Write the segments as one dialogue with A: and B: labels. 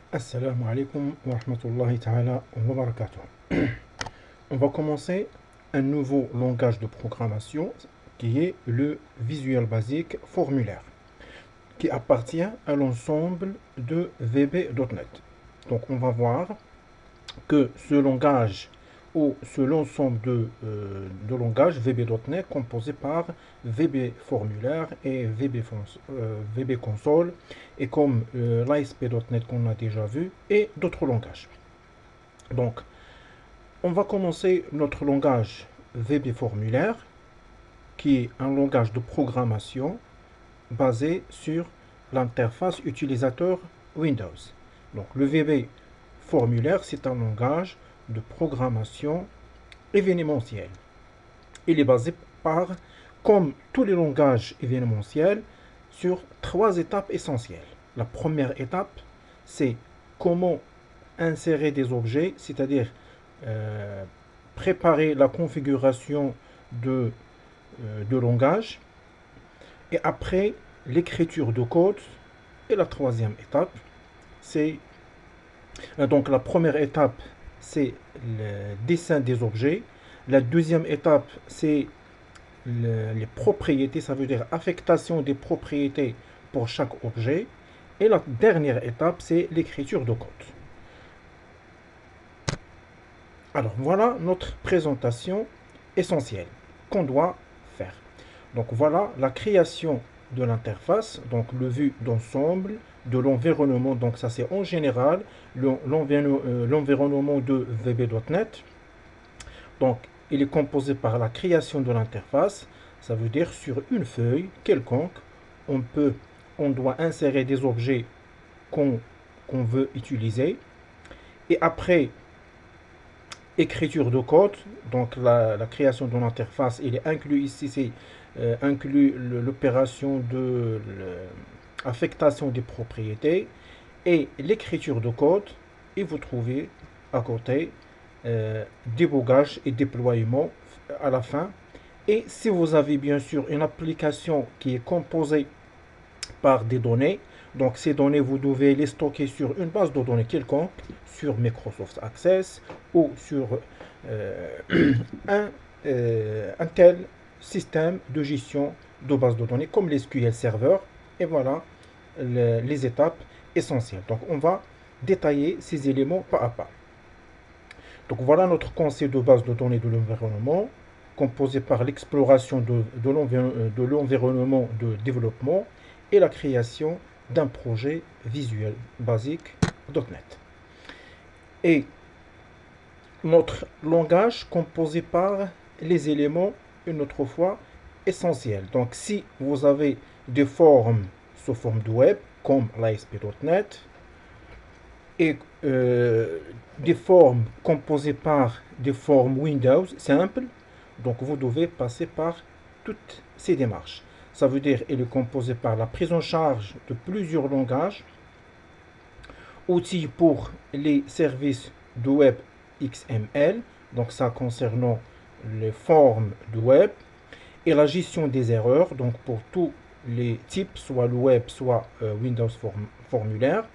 A: Assalamu alaikum wa rahmatullahi ta'ala wa barakatuh. On va commencer un nouveau langage de programmation qui est le Visual Basic Formulaire, qui appartient à l'ensemble de VB.NET. Donc on va voir que ce langage ou ce l'ensemble de langages VB.NET composé par VB Formulaire et VB Console et comme l'ASP.NET qu'on a déjà vu et d'autres langages. Donc on va commencer notre langage VB Formulaire qui est un langage de programmation basé sur l'interface utilisateur Windows. Donc le VB Formulaire, c'est un langage de programmation événementielle. Il est basé comme tous les langages événementiels, sur trois étapes essentielles. La première étape, c'est comment insérer des objets, c'est-à-dire préparer la configuration de langage, et après l'écriture de code. Et la troisième étape, c'est donc la première étape, c'est le dessin des objets. La deuxième étape, c'est les propriétés, ça veut dire affectation des propriétés pour chaque objet. Et la dernière étape, c'est l'écriture de code. Alors voilà notre présentation essentielle qu'on doit faire. Donc voilà la création de l'interface, donc le vue d'ensemble de l'environnement. Donc ça c'est en général l'environnement de VB.NET. Donc il est composé par la création de l'interface, ça veut dire sur une feuille quelconque, on doit insérer des objets qu'on veut utiliser. Et après écriture de code, donc la création de l'interface, il est inclus ici, c'est inclut l'opération de l'affectation des propriétés et l'écriture de code. Et vous trouvez à côté débogage et déploiement à la fin. Et si vous avez bien sûr une application qui est composée par des données, donc ces données vous devez les stocker sur une base de données quelconque, sur Microsoft Access ou sur un tel système de gestion de base de données comme l'SQL Server. Et voilà les étapes essentielles. Donc on va détailler ces éléments pas à pas. Donc voilà notre concept de base de données de l'environnement, composé par l'exploration de l'environnement de développement et la création d'un projet visuel basique .NET. Et notre langage composé par les éléments, une autre fois, essentiels. Donc si vous avez des formes sous forme de web, comme l'ASP.NET, et des formes composées par des formes Windows simples, donc vous devez passer par toutes ces démarches. Ça veut dire qu'il est composé par la prise en charge de plusieurs langages, outils pour les services de web XML, donc ça concernant les formes de web, et la gestion des erreurs, donc pour tous les types, soit le web, soit Windows Formulaire.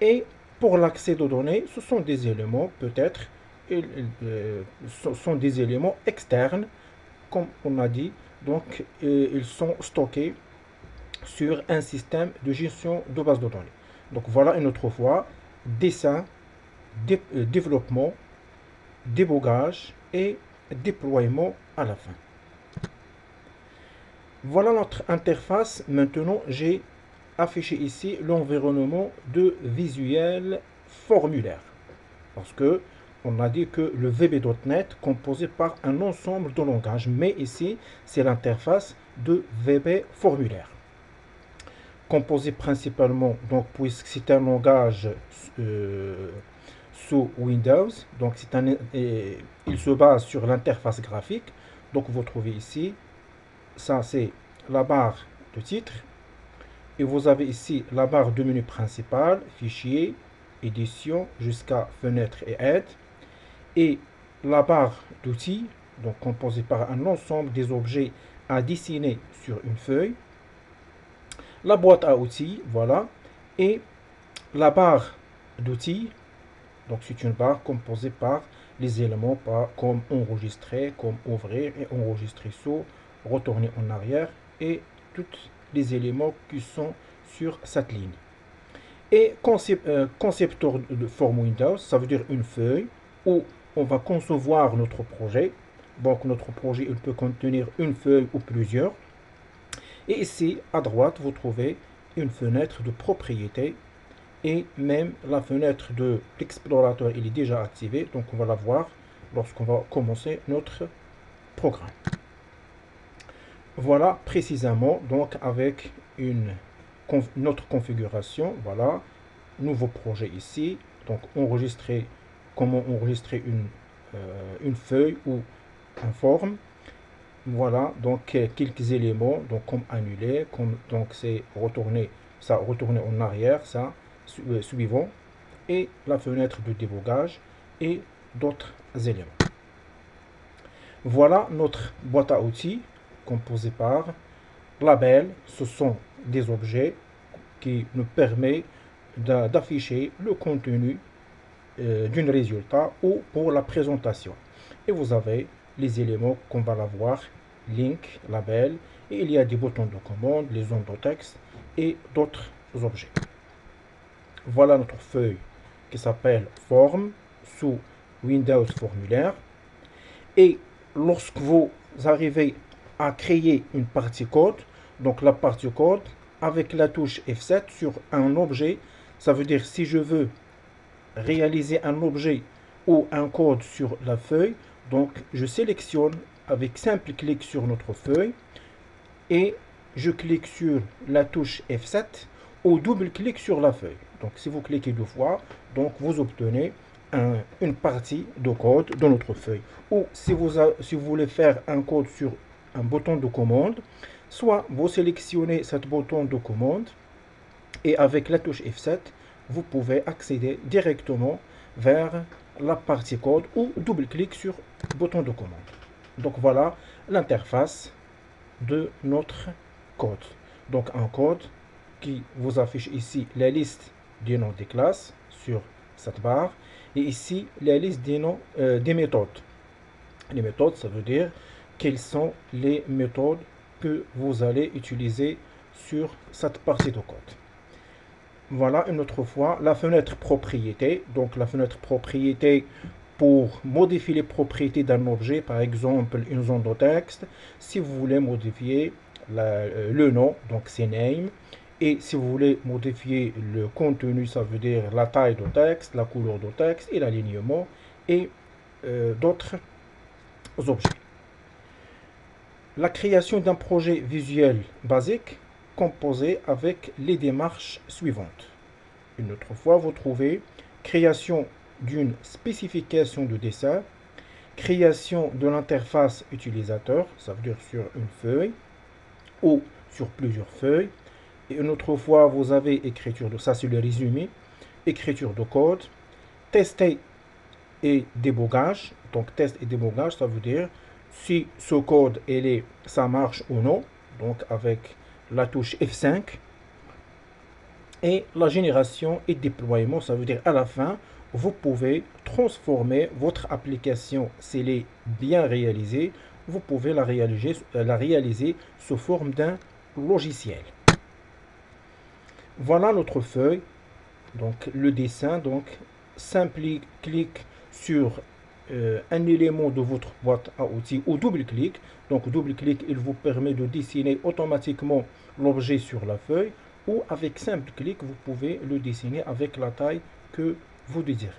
A: Et pour l'accès aux données, ce sont des éléments, peut-être, ce sont des éléments externes, comme on a dit. Donc, ils sont stockés sur un système de gestion de base de données. Donc, voilà une autre fois, dessin, développement, débogage et déploiement à la fin. Voilà notre interface. Maintenant, j'ai affiché ici l'environnement de Visual Formulaire. Parce que on a dit que le VB.NET composé par un ensemble de langages, mais ici c'est l'interface de VB Formulaire. Composé principalement, donc puisque c'est un langage sous Windows, donc il se base sur l'interface graphique. Donc vous trouvez ici, ça c'est la barre de titre. Et vous avez ici la barre de menu principale, fichier, édition, jusqu'à fenêtre et aide. Et la barre d'outils, donc composée par un ensemble des objets à dessiner sur une feuille. La boîte à outils, voilà. Et la barre d'outils. Donc c'est une barre composée par les éléments comme enregistrer, comme ouvrir et enregistrer sous, retourner en arrière et tous les éléments qui sont sur cette ligne. Et concepteur de forme Windows, ça veut dire une feuille où on va concevoir notre projet. Donc notre projet il peut contenir une feuille ou plusieurs. Et ici à droite vous trouvez une fenêtre de propriété. Et même la fenêtre de l'explorateur il est déjà activée, donc on va la voir lorsqu'on va commencer notre programme. Voilà précisément donc avec notre configuration. Voilà, nouveau projet ici. Donc enregistrer, comment enregistrer une feuille ou une forme. Voilà donc quelques éléments, donc comme annuler, donc c'est retourner, ça retourner en arrière, ça suivant, et la fenêtre de débogage et d'autres éléments. Voilà notre boîte à outils composée par labels. Ce sont des objets qui nous permettent d'afficher le contenu d'un résultat ou pour la présentation. Et vous avez les éléments qu'on va voir, link, label, et il y a des boutons de commande, les zones de texte et d'autres objets. Voilà notre feuille qui s'appelle forme sous Windows Formulaire. Et lorsque vous arrivez à créer une partie code, donc la partie code avec la touche F7 sur un objet, ça veut dire si je veux réaliser un objet ou un code sur la feuille, donc je sélectionne avec simple clic sur notre feuille et je clique sur la touche F7 ou double clic sur la feuille. Donc si vous cliquez deux fois, donc vous obtenez une partie de code dans notre feuille. Ou si vous voulez faire un code sur un bouton de commande, soit vous sélectionnez ce bouton de commande et avec la touche F7, vous pouvez accéder directement vers la partie code ou double-clic sur le bouton de commande. Donc voilà l'interface de notre code. Donc un code qui vous affiche ici la liste des noms des classes sur cette barre et ici la liste des noms des méthodes. Les méthodes, ça veut dire quelles sont les méthodes que vous allez utiliser sur cette partie de code. Voilà une autre fois la fenêtre propriété. Donc la fenêtre propriété pour modifier les propriétés d'un objet, par exemple une zone de texte. Si vous voulez modifier le nom, donc c'est name. Et si vous voulez modifier le contenu, ça veut dire la taille de texte, la couleur de texte et l'alignement et d'autres objets. La création d'un projet visuel basique composé avec les démarches suivantes. Une autre fois, vous trouvez création d'une spécification de dessin, création de l'interface utilisateur, ça veut dire sur une feuille ou sur plusieurs feuilles. Et une autre fois, vous avez écriture de ça, c'est le résumé, écriture de code, tester et débogage. Donc test et débogage, ça veut dire si ce code ça marche ou non. Donc avec la touche F5 et la génération et déploiement, ça veut dire à la fin vous pouvez transformer votre application si elle est bien réalisée, vous pouvez la réaliser sous forme d'un logiciel. Voilà notre feuille, donc le dessin. Donc simple clic sur un élément de votre boîte à outils ou double clic. Donc double clic, il vous permet de dessiner automatiquement l'objet sur la feuille, ou avec simple clic, vous pouvez le dessiner avec la taille que vous désirez.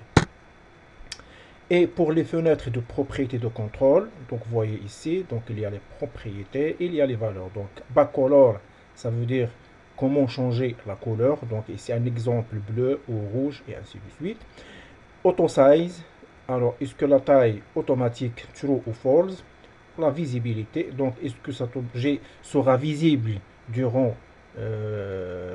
A: Et pour les fenêtres de propriété de contrôle, donc vous voyez ici, donc il y a les propriétés, il y a les valeurs. Donc backcolor, ça veut dire comment changer la couleur. Donc ici un exemple bleu ou rouge et ainsi de suite. Auto size, alors est-ce que la taille automatique true ou false? La visibilité, donc est-ce que cet objet sera visible durant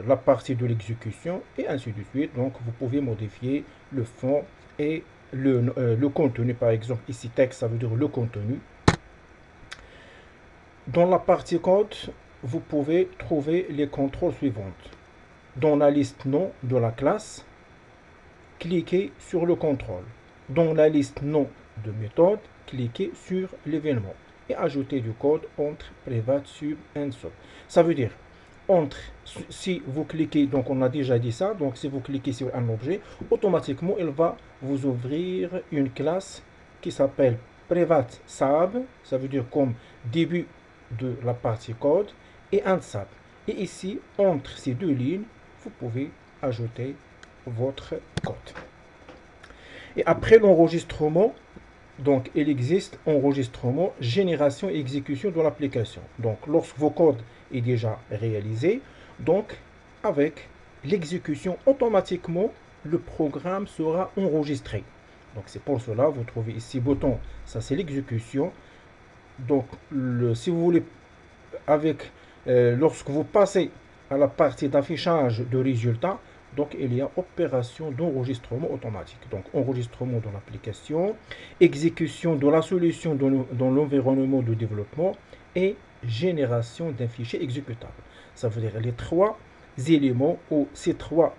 A: la partie de l'exécution et ainsi de suite. Donc vous pouvez modifier le fond et le contenu. Par exemple ici texte, ça veut dire le contenu. Dans la partie code, vous pouvez trouver les contrôles suivants. Dans la liste nom de la classe, cliquez sur le contrôle. Dans la liste nom de méthode, cliquez sur l'événement et ajoutez du code entre private sub and sub. Ça veut dire si vous cliquez, donc on a déjà dit ça, donc si vous cliquez sur un objet, automatiquement il va vous ouvrir une classe qui s'appelle private sub, ça veut dire comme début de la partie code, et un sub. Et ici, entre ces deux lignes, vous pouvez ajouter votre code. Et après l'enregistrement, donc il existe enregistrement, génération et exécution de l'application. Donc lorsque vos codes est déjà réalisé, donc avec l'exécution, automatiquement le programme sera enregistré. Donc c'est pour cela vous trouvez ici bouton, ça c'est l'exécution. Donc si vous voulez lorsque vous passez à la partie d'affichage de résultats, donc il y a opération d'enregistrement automatique. Donc enregistrement dans l'application, exécution de la solution dans l'environnement de développement et génération d'un fichier exécutable. Ça veut dire les trois éléments ou ces trois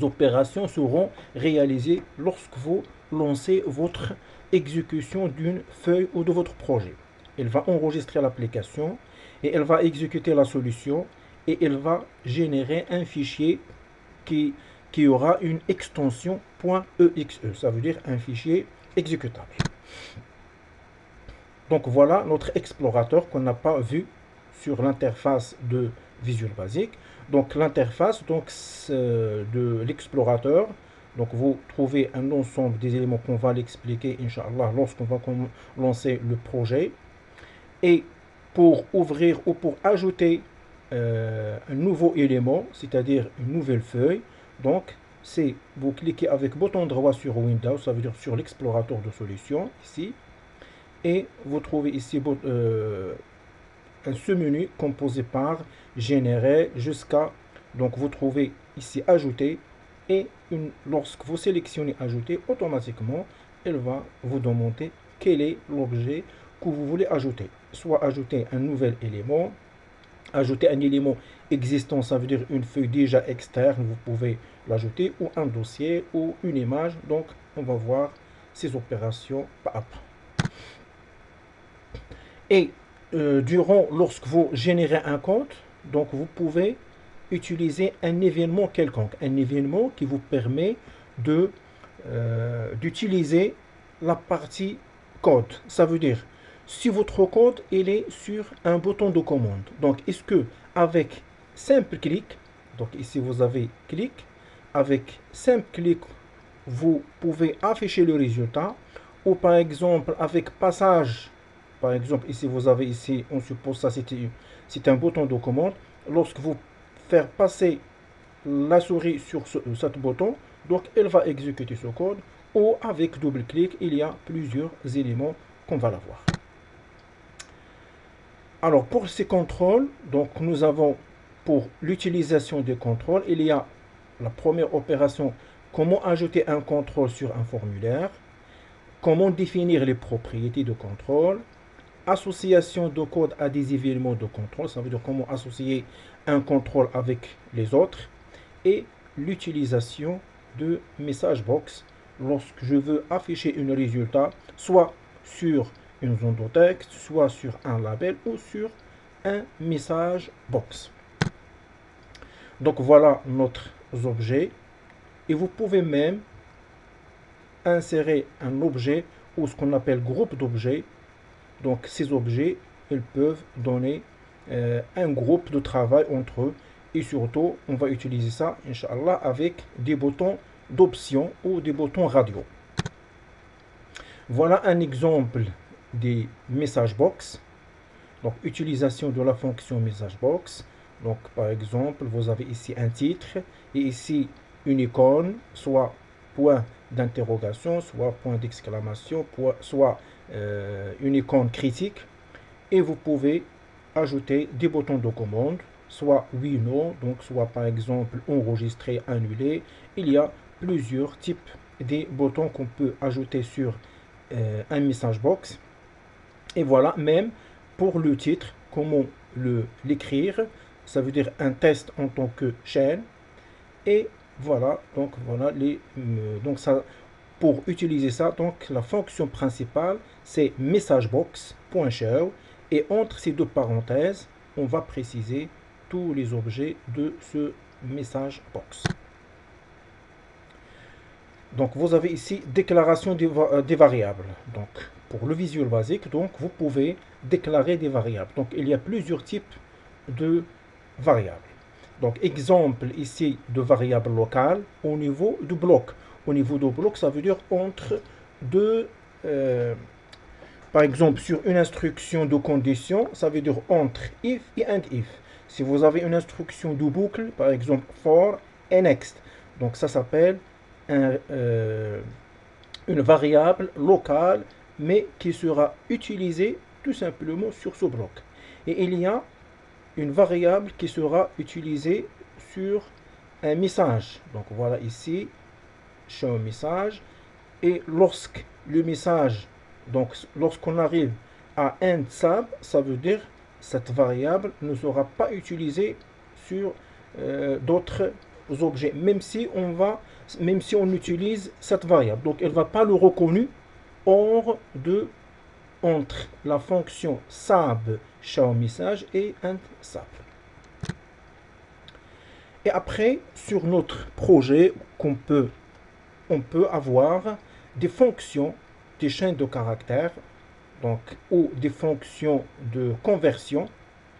A: opérations seront réalisées lorsque vous lancez votre exécution d'une feuille ou de votre projet. Elle va enregistrer l'application et elle va exécuter la solution et elle va générer un fichier qui aura une extension .exe, ça veut dire un fichier exécutable. Donc voilà notre explorateur qu'on n'a pas vu sur l'interface de Visual Basic. Donc l'interface de l'explorateur, donc vous trouvez un ensemble des éléments qu'on va l'expliquer, Inch'Allah, lorsqu'on va lancer le projet. Et pour ouvrir ou pour ajouter un nouveau élément, c'est-à-dire une nouvelle feuille, donc c'est vous cliquez avec bouton droit sur Windows, ça veut dire sur l'explorateur de solutions, ici, et vous trouvez ici un sous-menu composé par générer jusqu'à, donc vous trouvez ici ajouter, et lorsque vous sélectionnez ajouter, automatiquement elle va vous demander quel est l'objet que vous voulez ajouter. Soit ajouter un nouvel élément, ajouter un élément existant, ça veut dire une feuille déjà externe, vous pouvez l'ajouter, ou un dossier, ou une image. Donc on va voir ces opérations pas à pas. Et lorsque vous générez un compte, donc vous pouvez utiliser un événement quelconque, un événement qui vous permet d'utiliser la partie code. Ça veut dire, si votre code il est sur un bouton de commande, donc est-ce que avec simple clic, donc ici vous avez clic, avec simple clic vous pouvez afficher le résultat, ou par exemple avec passage, par exemple ici vous avez ici, on suppose ça c'est un bouton de commande, lorsque vous faire passer la souris sur ce bouton, donc elle va exécuter ce code, ou avec double clic, il y a plusieurs éléments qu'on va voir. Alors pour ces contrôles, donc nous avons pour l'utilisation des contrôles, il y a la première opération, comment ajouter un contrôle sur un formulaire, comment définir les propriétés de contrôle, association de code à des événements de contrôle, ça veut dire comment associer un contrôle avec les autres, et l'utilisation de message box lorsque je veux afficher un résultat, soit sur une zone de texte, soit sur un label ou sur un message box. Donc voilà notre objet, et vous pouvez même insérer un objet ou ce qu'on appelle groupe d'objets. Donc ces objets, ils peuvent donner un groupe de travail entre eux, et surtout on va utiliser ça Inch'Allah avec des boutons d'options ou des boutons radio. Voilà un exemple des message box. Donc utilisation de la fonction message box. Donc par exemple vous avez ici un titre et ici une icône, soit point d'interrogation, soit point d'exclamation, soit une icône critique, et vous pouvez ajouter des boutons de commande, soit oui, non, donc soit par exemple enregistrer, annuler. Il y a plusieurs types de boutons qu'on peut ajouter sur un message box. Et voilà, même pour le titre, comment l'écrire, ça veut dire un test en tant que chaîne, et Voilà, donc voilà donc ça, pour utiliser ça, donc la fonction principale c'est messagebox.show et entre ces deux parenthèses, on va préciser tous les objets de ce message box. Donc vous avez ici déclaration des variables. Donc pour le Visual Basic, donc vous pouvez déclarer des variables. Donc il y a plusieurs types de variables. Donc exemple ici de variable locale au niveau du bloc. Au niveau du bloc, ça veut dire entre deux, par exemple sur une instruction de condition, ça veut dire entre if et and if. Si vous avez une instruction de boucle, par exemple for et next, donc ça s'appelle une variable locale, mais qui sera utilisée tout simplement sur ce bloc. Et il y a une variable qui sera utilisée sur un message. Donc voilà ici, show message. Et lorsque le message, donc lorsqu'on arrive à end sub, ça veut dire cette variable ne sera pas utilisée sur d'autres objets, même si on utilise cette variable. Donc elle ne va pas le reconnaître entre la fonction sub show message et end sub. Et après, sur notre projet, on peut avoir des fonctions, des chaînes de caractères, donc, ou des fonctions de conversion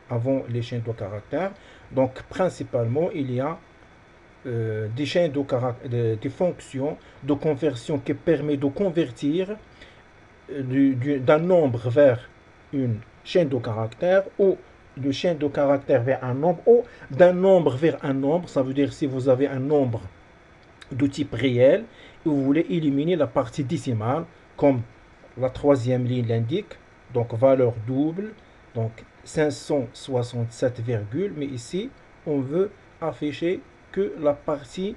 A: avant les chaînes de caractères. Donc, principalement, il y a des chaînes des fonctions de conversion qui permettent de convertir d'un nombre vers une chaîne de caractères ou de chaîne de caractères vers un nombre ou d'un nombre vers un nombre. Ça veut dire si vous avez un nombre de type réel et vous voulez éliminer la partie décimale comme la troisième ligne l'indique, donc valeur double, donc 567, mais ici on veut afficher que la partie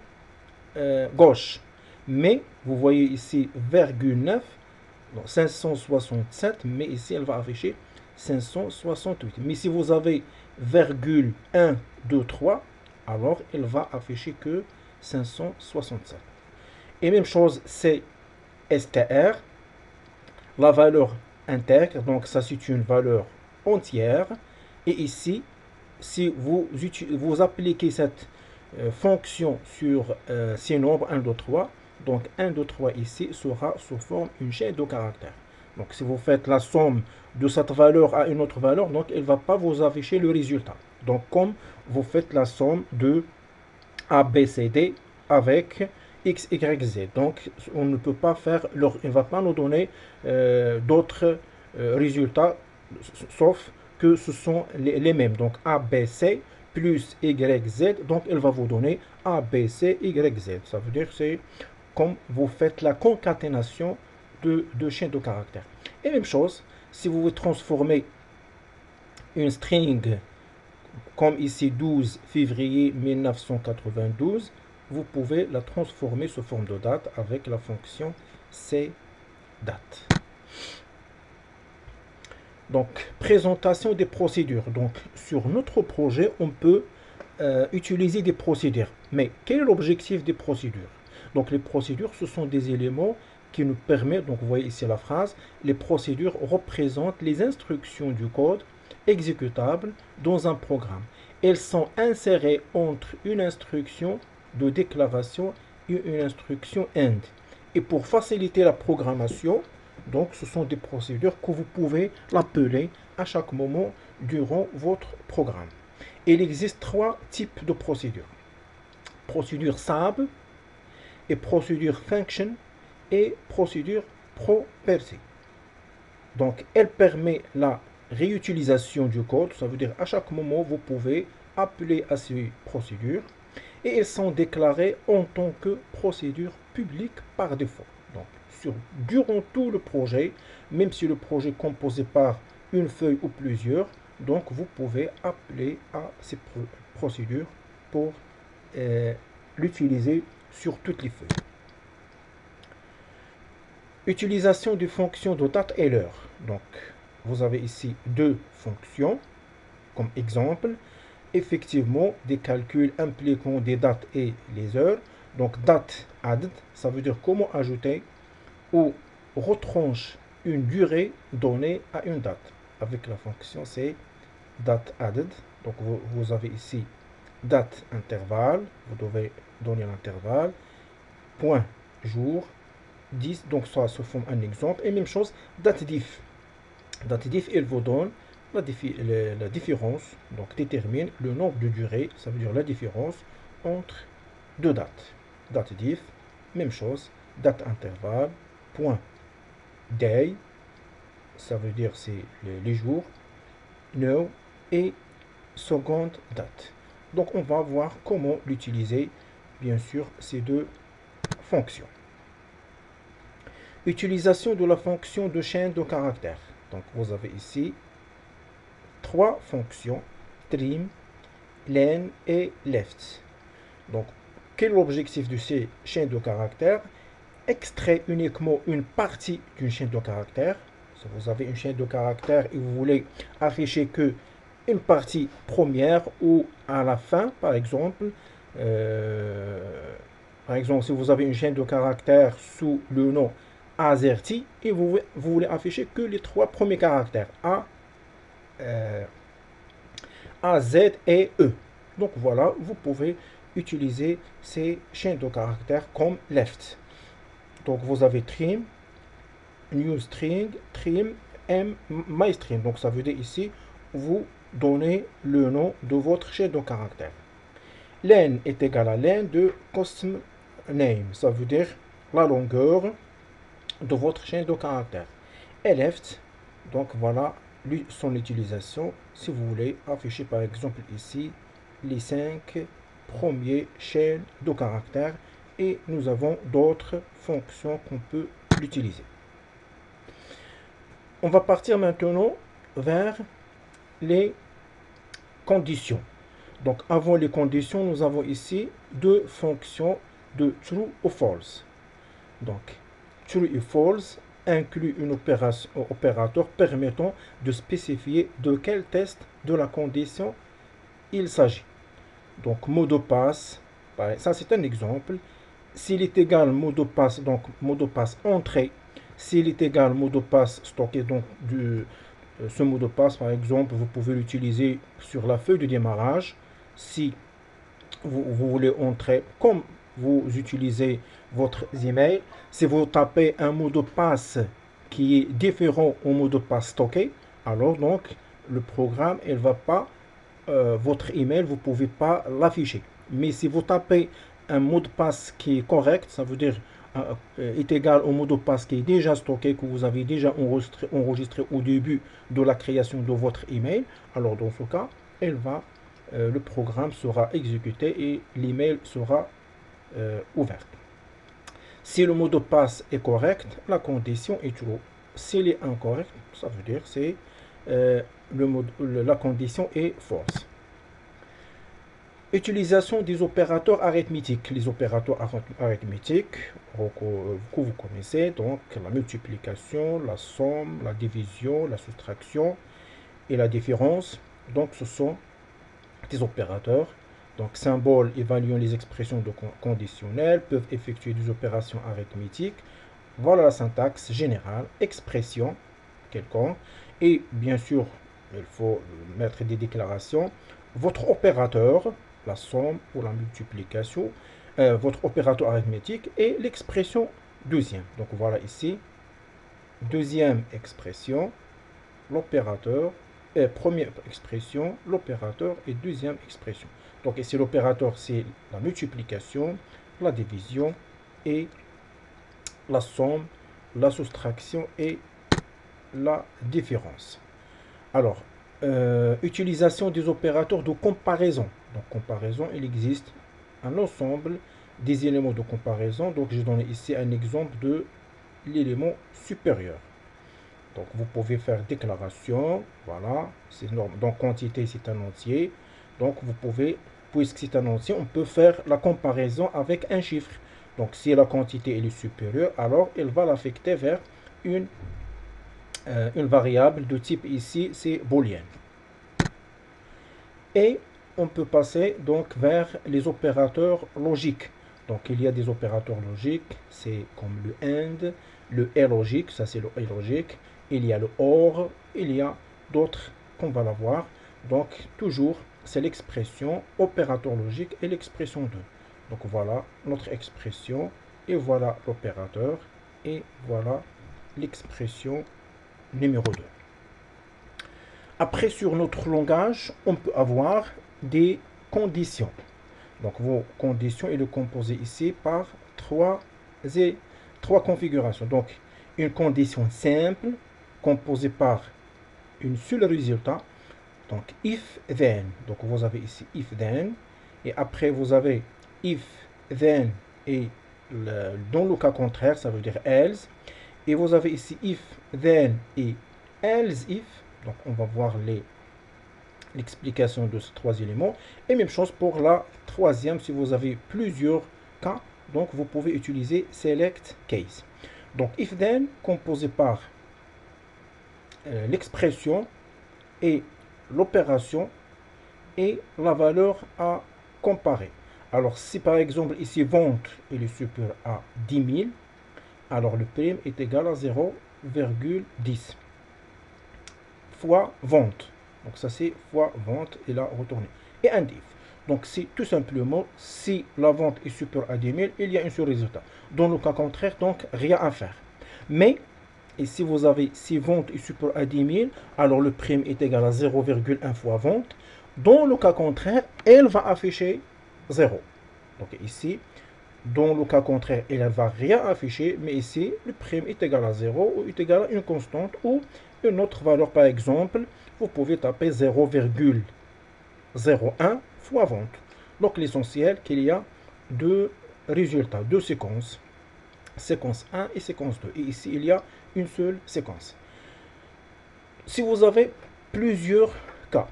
A: gauche. Mais vous voyez ici virgule 9, donc 567, mais ici elle va afficher 568. Mais si vous avez virgule 1, 2, 3, alors elle va afficher que 567. Et même chose, c'est str, la valeur intègre, donc ça c'est une valeur entière. Et ici, si vous appliquez cette fonction sur ces nombres 1, 2, 3, donc 1, 2, 3 ici sera sous forme une chaîne de caractères. Donc si vous faites la somme de cette valeur à une autre valeur, donc elle ne va pas vous afficher le résultat. Donc comme vous faites la somme de ABCD avec X, Y, Z. Donc on ne peut pas faire, il ne va pas nous donner d'autres résultats, sauf que ce sont les mêmes. Donc ABC plus YZ, donc elle va vous donner ABC, YZ. Ça veut dire que c'est comme vous faites la concaténation de chaînes de caractères. Et même chose, si vous transformez une string comme ici 12 février 1992, vous pouvez la transformer sous forme de date avec la fonction cDate. Donc, présentation des procédures. Donc, sur notre projet, on peut utiliser des procédures. Mais quel est l'objectif des procédures? Donc, les procédures, ce sont des éléments qui nous permettent, donc vous voyez ici la phrase, les procédures représentent les instructions du code exécutable dans un programme. Elles sont insérées entre une instruction de déclaration et une instruction end. Et pour faciliter la programmation, donc ce sont des procédures que vous pouvez l'appeler à chaque moment durant votre programme. Il existe trois types de procédures. Procédure SAB et procédure function et procédure property. Donc elle permet la réutilisation du code, ça veut dire à chaque moment vous pouvez appeler à ces procédures et elles sont déclarées en tant que procédures publiques par défaut. Donc durant tout le projet, même si le projet est composé par une feuille ou plusieurs, donc vous pouvez appeler à ces procédures pour l'utiliser sur toutes les feuilles. Utilisation des fonctions de date et l'heure. Donc, vous avez ici deux fonctions comme exemple. effectivement des calculs impliquant des dates et les heures. Donc date add, ça veut dire comment ajouter ou retranche une durée donnée à une date. Avec la fonction c'est date added. Donc vous avez ici date intervalle, vous devez donner l'intervalle, point jour, 10, donc ça se forme un exemple. Et même chose, date diff. Date diff, il vous donne la différence, donc détermine le nombre de durées, ça veut dire la différence entre deux dates. Date diff, même chose, date intervalle, point day, ça veut dire c'est les jours, no, et seconde date. Donc on va voir comment l'utiliser, bien sûr, ces deux fonctions. Utilisation de la fonction de chaîne de caractères. Donc vous avez ici trois fonctions, trim, len et left. Donc quel est l'objectif de ces chaînes de caractères? Extraire uniquement une partie d'une chaîne de caractères. Si vous avez une chaîne de caractères et vous voulez afficher que une partie première ou à la fin, par exemple, si vous avez une chaîne de caractères sous le nom AZERTY et vous voulez afficher que les trois premiers caractères A, Z et E. Donc voilà, vous pouvez utiliser ces chaînes de caractères comme left. Donc vous avez trim, new string, trim, my string. Donc ça veut dire ici, vous donnez le nom de votre chaîne de caractères. Len est égal à len de custom name. Ça veut dire la longueur de votre chaîne de caractères. Et left, donc voilà son utilisation si vous voulez afficher par exemple ici les 5 premiers chaînes de caractères, et nous avons d'autres fonctions qu'on peut l'utiliser. On va partir maintenant vers les conditions. Donc avant les conditions, nous avons ici deux fonctions de true ou false. Donc true et false inclut une opérateur permettant de spécifier de quel test de la condition il s'agit. Donc mot de passe, ça c'est un exemple. S'il est égal mot de passe, donc mot de passe entrée, s'il est égal mot de passe stocké, donc ce mot de passe par exemple, vous pouvez l'utiliser sur la feuille de démarrage. Si vous voulez entrer comme vous utilisez votre email, si vous tapez un mot de passe qui est différent au mot de passe stocké, alors donc le programme il va pas votre email, vous pouvez pas l'afficher. Mais si vous tapez un mot de passe qui est correct, ça veut dire est égal au mot de passe qui est déjà stocké, que vous avez déjà enregistré au début de la création de votre email, alors dans ce cas, le programme sera exécuté et l'email sera ouvert. Si le mot de passe est correct, la condition est true. S'il est incorrect, ça veut dire c'est la condition est false. Utilisation des opérateurs arithmétiques. Les opérateurs arithmétiques que vous connaissez, donc la multiplication, la somme, la division, la soustraction et la différence. Donc ce sont des opérateurs. Donc symboles évaluant les expressions de conditionnelles peuvent effectuer des opérations arithmétiques. Voilà la syntaxe générale, expression quelconque. Et bien sûr, il faut mettre des déclarations. Votre opérateur, la somme ou la multiplication, votre opérateur arithmétique et l'expression deuxième. Donc voilà ici, deuxième expression, l'opérateur, première expression, l'opérateur et deuxième expression. Donc ici l'opérateur c'est la multiplication, la division et la somme, la soustraction et la différence. Alors, utilisation des opérateurs de comparaison. Donc comparaison, il existe un ensemble des éléments de comparaison. Donc j'ai donné ici un exemple de l'élément supérieur. Donc vous pouvez faire déclaration, voilà, c'est normal. Donc quantité c'est un entier. Donc vous pouvez, puisque c'est un entier, on peut faire la comparaison avec un chiffre. Donc si la quantité elle est supérieure, alors elle va l'affecter vers une variable de type ici, c'est booléenne. Et on peut passer donc vers les opérateurs logiques. Donc il y a des opérateurs logiques, c'est comme le AND, le et logique, ça c'est le et logique. Il y a le OR, il y a d'autres qu'on va la voir. Donc toujours, c'est l'expression opérateur logique et l'expression 2. Donc voilà notre expression, et voilà l'opérateur, et voilà l'expression numéro 2. Après, sur notre langage, on peut avoir des conditions. Donc vos conditions, il est composé ici par trois configurations. Donc une condition simple, composée par une seule résultat. Donc if then. Donc vous avez ici if then. Et après vous avez if then et dans le cas contraire, ça veut dire else. Et vous avez ici if then et else if. Donc on va voir l'explication de ces trois éléments. Et même chose pour la troisième, si vous avez plusieurs cas, donc vous pouvez utiliser select case. Donc if then composé par l'expression et l'opération et la valeur à comparer. Alors si par exemple ici vente est supérieur à 10 000, alors le prime est égal à 0,10 fois vente. Donc ça c'est fois vente et la retournée. Et un if. Donc c'est tout simplement si la vente est supérieure à 10 000, il y a un seul résultat. Dans le cas contraire, donc rien à faire. Mais et si vous avez si vente est supérieure à 10 000, alors le prime est égal à 0,1 fois vente. Dans le cas contraire, elle va afficher 0. Donc ici, dans le cas contraire, elle ne va rien afficher, mais ici, le prime est égal à 0 ou est égal à une constante ou une autre valeur. Par exemple, vous pouvez taper 0,01 fois vente. Donc l'essentiel qu'il y a deux résultats, deux séquences. Séquence 1 et séquence 2. Et ici, il y a une seule séquence. Si vous avez plusieurs cas,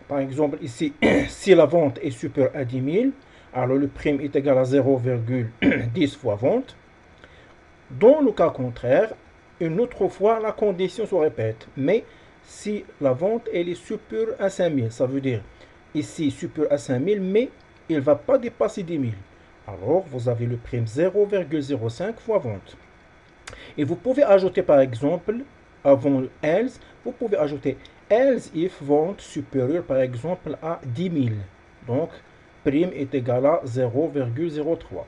A: par exemple ici, si la vente est supérieure à 10 000, alors le prime est égal à 0,10 fois vente. Dans le cas contraire, une autre fois, la condition se répète. Mais si la vente elle est supérieure à 5 000, ça veut dire ici supérieure à 5 000, mais il ne va pas dépasser 10 000. Alors, vous avez le prime 0,05 fois vente. Et vous pouvez ajouter, par exemple, avant else, vous pouvez ajouter else if vente supérieure, par exemple, à 10 000. Donc, prime est égal à 0,03.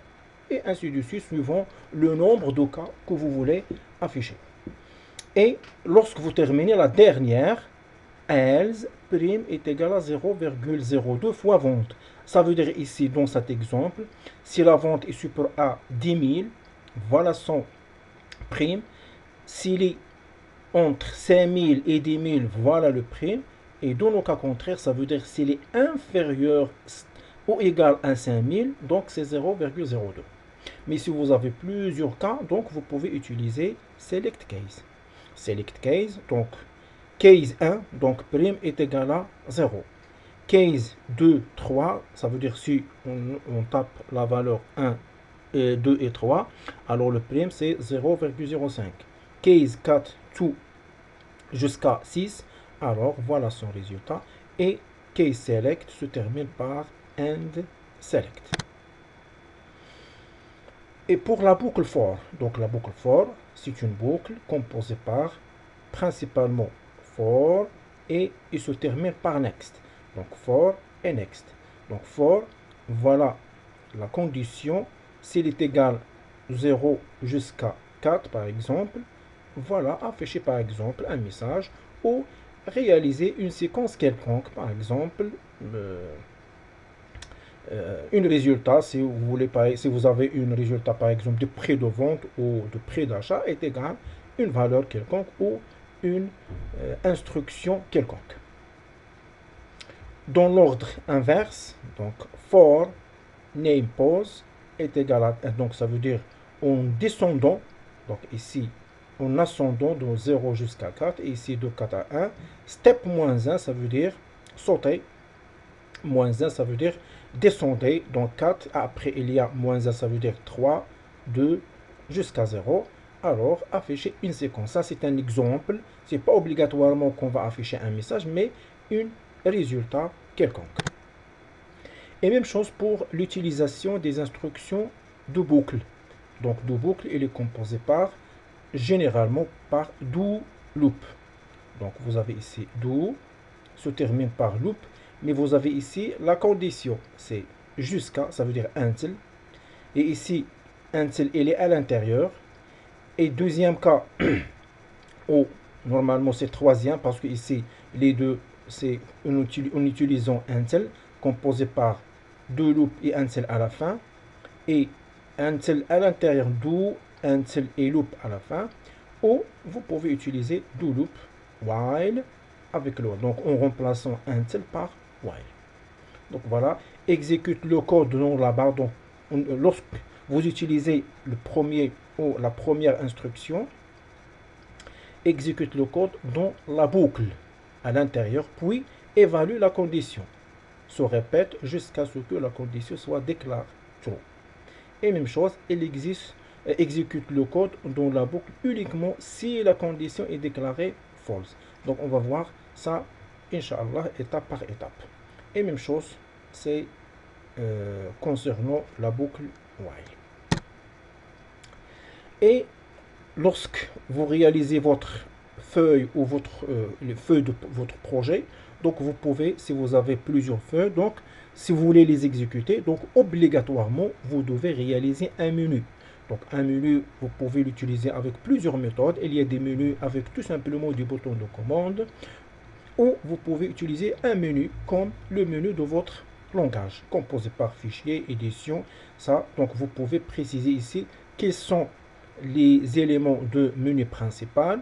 A: Et ainsi de suite, suivant le nombre de cas que vous voulez afficher. Et lorsque vous terminez la dernière, else prime est égal à 0,02 fois vente. Ça veut dire ici, dans cet exemple, si la vente est supérieure à 10 000, voilà son prime. S'il est entre 5 000 et 10 000, voilà le prime. Et dans le cas contraire, ça veut dire s'il est inférieur ou égal à 5 000, donc c'est 0,02. Mais si vous avez plusieurs cas, donc vous pouvez utiliser select case. Select case, donc case 1, donc prime est égal à 0. Case 2, 3, ça veut dire si on tape la valeur 1, et 2 et 3, alors le prime c'est 0,05. Case 4, 2 jusqu'à 6, alors voilà son résultat. Et case select se termine par end select. Et pour la boucle for, donc la boucle for, c'est une boucle composée par principalement for et il se termine par next. Donc for et next. Donc for, voilà la condition, s'il est égal 0 jusqu'à 4 par exemple, voilà afficher par exemple un message ou réaliser une séquence quelconque, par exemple un résultat, si vous voulez, si vous avez un résultat par exemple de prix de vente ou de prix d'achat est égal à une valeur quelconque ou une instruction quelconque. Dans l'ordre inverse, donc for name pose est égal à, donc ça veut dire en descendant, donc ici en ascendant de 0 jusqu'à 4 et ici de 4 à 1, step moins 1 ça veut dire sauter, moins 1 ça veut dire descendez, donc 4, après il y a moins 1 ça veut dire 3, 2 jusqu'à 0. Alors afficher une séquence, ça c'est un exemple, c'est pas obligatoirement qu'on va afficher un message mais un résultat quelconque. Et même chose pour l'utilisation des instructions de boucle. Donc do boucle, il est composé par, généralement par do loop. Donc vous avez ici do, se termine par loop, mais vous avez ici la condition, c'est jusqu'à, ça veut dire until, et ici until il est à l'intérieur, et deuxième cas, ou normalement c'est troisième, parce que ici les deux, c'est en utilisant until, composé par do loop et until à la fin, et until à l'intérieur do, until et loop à la fin, ou vous pouvez utiliser do loop, while, avec le donc en remplaçant until par while. Donc voilà, exécute le code dans la barre. Donc lorsque vous utilisez le premier ou la première instruction, exécute le code dans la boucle à l'intérieur, puis évalue la condition. Se répète jusqu'à ce que la condition soit déclarée true. Et même chose, il exécute le code dans la boucle uniquement si la condition est déclarée false. Donc on va voir ça, Inch'Allah, étape par étape. Et même chose, c'est concernant la boucle while. Et lorsque vous réalisez votre feuille ou les feuilles de votre projet, donc vous pouvez, si vous avez plusieurs feuilles, donc si vous voulez les exécuter, donc obligatoirement vous devez réaliser un menu. Donc un menu, vous pouvez l'utiliser avec plusieurs méthodes. Il y a des menus avec tout simplement du bouton de commande, ou vous pouvez utiliser un menu comme le menu de votre langage, composé par fichier, édition, ça. Donc vous pouvez préciser ici quels sont les éléments de menu principal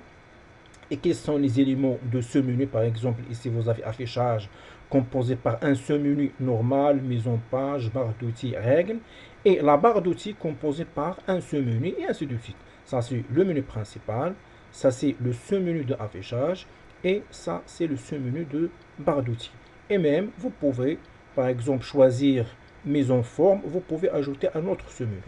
A: et quels sont les éléments de ce menu. Par exemple, ici vous avez affichage composé par un seul menu normal, mise en page, barre d'outils, règles, et la barre d'outils composée par un seul menu, et ainsi de suite. Ça c'est le menu principal, ça c'est le seul menu de affichage, et ça c'est le seul menu de barre d'outils. Et même vous pouvez par exemple choisir mise en forme, vous pouvez ajouter un autre seul menu.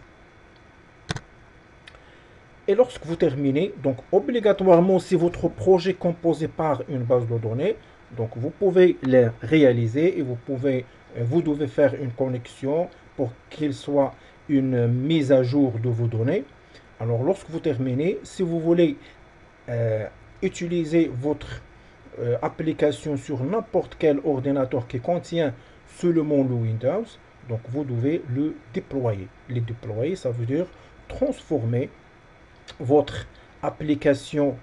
A: Et lorsque vous terminez, donc obligatoirement, si votre projet est composé par une base de données, donc vous pouvez les réaliser et vous devez faire une connexion pour qu'il soit une mise à jour de vos données. Alors lorsque vous terminez, si vous voulez utiliser votre application sur n'importe quel ordinateur qui contient seulement le Windows, donc vous devez le déployer. Le déployer, ça veut dire transformer votre application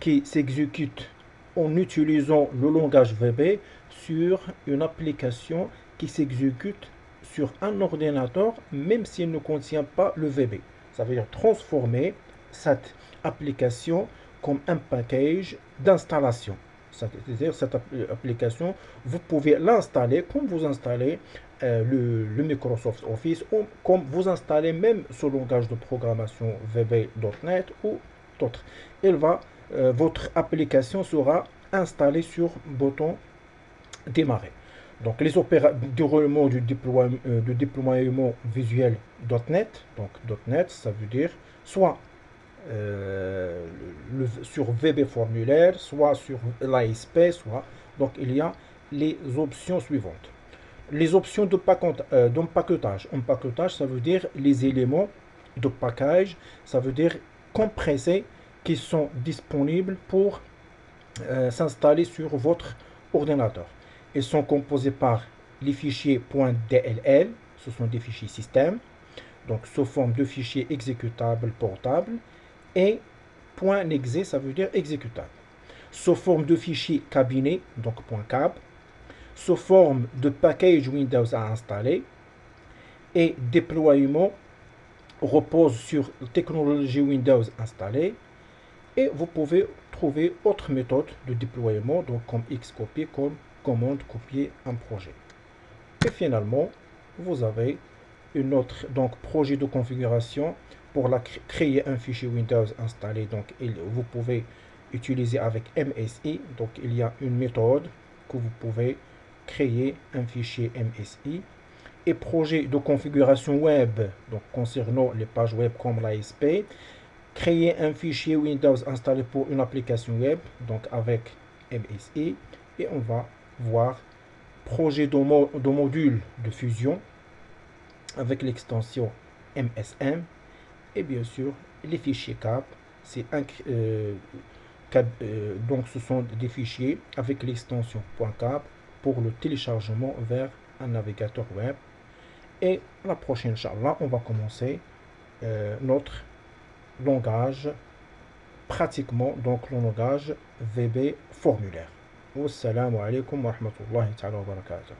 A: qui s'exécute en utilisant le langage VB sur une application qui s'exécute sur un ordinateur, même s'il ne contient pas le VB. Ça veut dire transformer cette application comme un package d'installation. C'est-à-dire cette application, vous pouvez l'installer comme vous installez le Microsoft Office, ou comme vous installez même ce langage de programmation VB.NET ou d'autres. Votre application sera installée sur bouton démarrer. Donc les opérations du déploiement visuel .NET, donc .NET, ça veut dire soit sur VB formulaire, soit sur l'ASP, soit. Donc il y a les options suivantes. Les options d'empaquetage. Empaquetage, ça veut dire les éléments de package, ça veut dire compressés qui sont disponibles pour s'installer sur votre ordinateur. Ils sont composés par les fichiers .dll, ce sont des fichiers système, donc sous forme de fichiers exécutables portables, et .exe, ça veut dire exécutable. Sous forme de fichiers cabinet, donc .cab, sous forme de package Windows à installer, et déploiement repose sur technologie Windows installée. Et vous pouvez trouver autres méthodes de déploiement, donc comme Xcopy, comme commande copier un projet. Et finalement, vous avez une autre projet de configuration pour créer un fichier Windows installé. Donc vous pouvez utiliser avec MSI. Donc il y a une méthode que vous pouvez créer un fichier MSI. Et projet de configuration web, donc concernant les pages web comme l'ASP, créer un fichier Windows installé pour une application web, donc avec MSI, et on va voir projet de module de fusion avec l'extension MSM et bien sûr les fichiers CAP. Donc ce sont des fichiers avec l'extension .cap pour le téléchargement vers un navigateur web. Et la prochaine, Inch'Allah, on va commencer notre langage, pratiquement donc le langage VB formulaire. Wassalamu alaikum wa rahmatullahi ta'ala wa barakatuh.